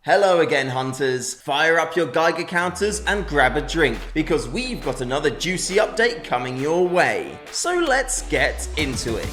Hello again, hunters. Fire up your Geiger counters and grab a drink, because we've got another juicy update coming your way. So let's get into it.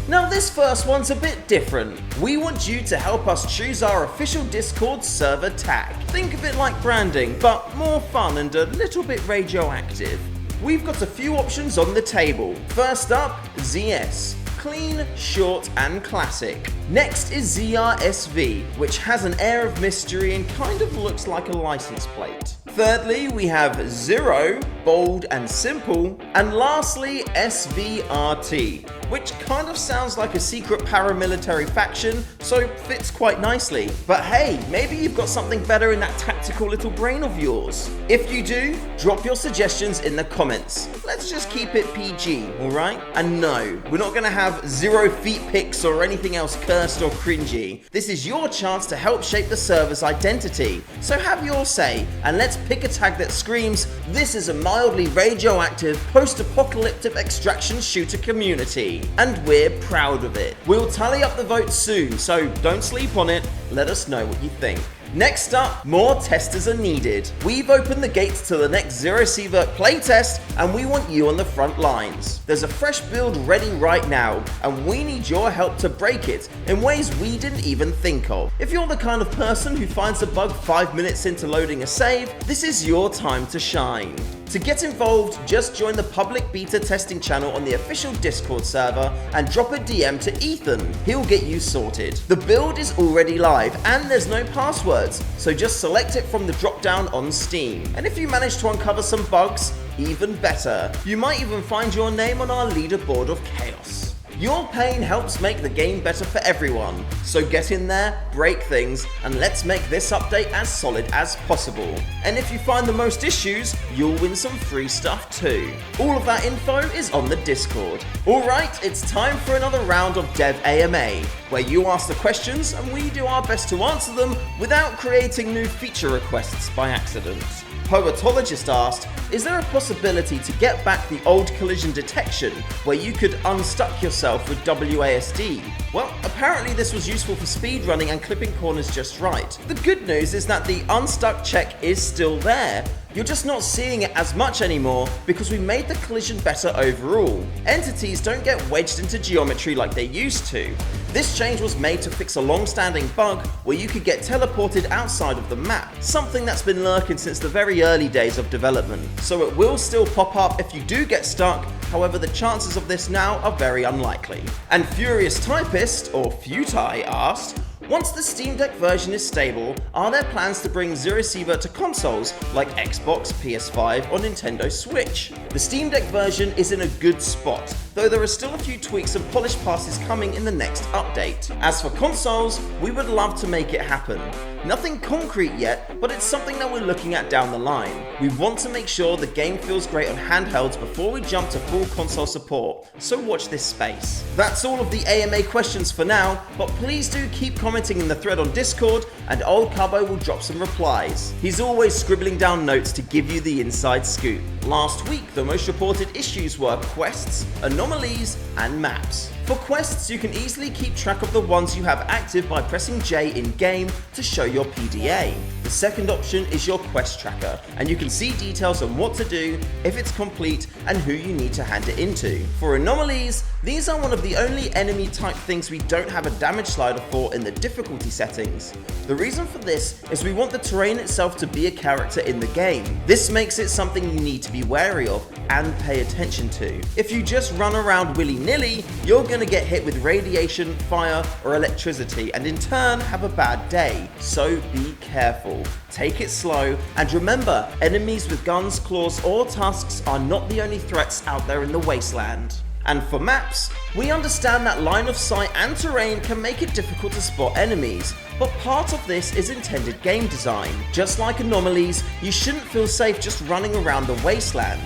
Now this first one's a bit different. We want you to help us choose our official Discord server tag. Think of it like branding, but more fun and a little bit radioactive. We've got a few options on the table. First up, ZS. Clean, short, and classic. Next is ZERO, which has an air of mystery and kind of looks like a license plate. Thirdly, we have Zero, bold and simple. And lastly, SVRT, which kind of sounds like a secret paramilitary faction, so fits quite nicely. But hey, maybe you've got something better in that tactical little brain of yours. If you do, drop your suggestions in the comments. Let's just keep it PG, alright? And no, we're not gonna have 0 feet pics or anything else cursed or cringy. This is your chance to help shape the server's identity. So have your say, and let's pick a tag that screams, this is a mildly radioactive, post-apocalyptic extraction shooter community. And we're proud of it. We'll tally up the votes soon, so don't sleep on it. Let us know what you think. Next up, more testers are needed. We've opened the gates to the next ZERO Sievert playtest, and we want you on the front lines. There's a fresh build ready right now, and we need your help to break it in ways we didn't even think of. If you're the kind of person who finds a bug 5 minutes into loading a save, this is your time to shine. To get involved, just join the public beta testing channel on the official Discord server and drop a DM to Ethan. He'll get you sorted. The build is already live and there's no passwords, so just select it from the drop down on Steam. And if you manage to uncover some bugs, even better. You might even find your name on our leaderboard of chaos. Your pain helps make the game better for everyone, so get in there, break things, and let's make this update as solid as possible. And if you find the most issues, you'll win some free stuff too. All of that info is on the Discord. Alright, it's time for another round of Dev AMA, where you ask the questions and we do our best to answer them without creating new feature requests by accident. Poetologist asked, is there a possibility to get back the old collision detection where you could unstuck yourself with WASD? Well, apparently this was useful for speedrunning and clipping corners just right. The good news is that the unstuck check is still there. You're just not seeing it as much anymore because we made the collision better overall. Entities don't get wedged into geometry like they used to. This change was made to fix a long-standing bug where you could get teleported outside of the map, something that's been lurking since the very early days of development. So it will still pop up if you do get stuck, however the chances of this now are very unlikely. And Furious Typist, or Futai, asked, once the Steam Deck version is stable, are there plans to bring ZERO Sievert to consoles like Xbox, PS5 or Nintendo Switch? The Steam Deck version is in a good spot, though there are still a few tweaks and polish passes coming in the next update. As for consoles, we would love to make it happen. Nothing concrete yet, but it's something that we're looking at down the line. We want to make sure the game feels great on handhelds before we jump to full console support, so watch this space. That's all of the AMA questions for now, but please do keep commenting in the thread on Discord and Old Cubbo will drop some replies. He's always scribbling down notes to give you the inside scoop. Last week, the most reported issues were quests, anomalies, and maps. For quests, you can easily keep track of the ones you have active by pressing J in-game to show your PDA. The second option is your quest tracker, and you can see details on what to do, if it's complete, and who you need to hand it into. For anomalies, these are one of the only enemy type things we don't have a damage slider for in the difficulty settings. The reason for this is we want the terrain itself to be a character in the game. This makes it something you need to be wary of and pay attention to. If you just run around willy-nilly, you're going to get hit with radiation, fire, or electricity, and in turn have a bad day. So be careful. Take it slow, and remember, enemies with guns, claws, or tusks are not the only threats out there in the wasteland. And for maps, we understand that line of sight and terrain can make it difficult to spot enemies, but part of this is intended game design. Just like anomalies, you shouldn't feel safe just running around the wasteland.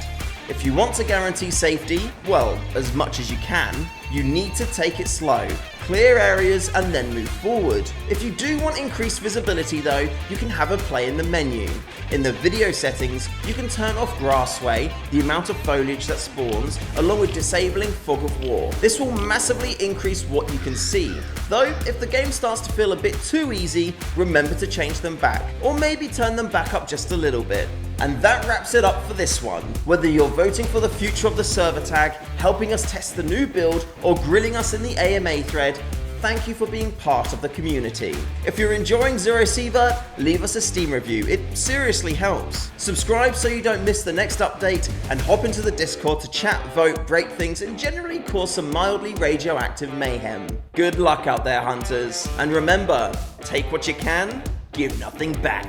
If you want to guarantee safety, well, as much as you can, you need to take it slow, clear areas and then move forward. If you do want increased visibility though, you can have a play in the menu. In the video settings, you can turn off grass sway, the amount of foliage that spawns, along with disabling fog of war. This will massively increase what you can see, though if the game starts to feel a bit too easy, remember to change them back, or maybe turn them back up just a little bit. And that wraps it up for this one. Whether you're voting for the future of the server tag, helping us test the new build, or grilling us in the AMA thread, thank you for being part of the community. If you're enjoying Zero Sievert, leave us a Steam review, it seriously helps. Subscribe so you don't miss the next update, and hop into the Discord to chat, vote, break things, and generally cause some mildly radioactive mayhem. Good luck out there, hunters, and remember, take what you can, give nothing back.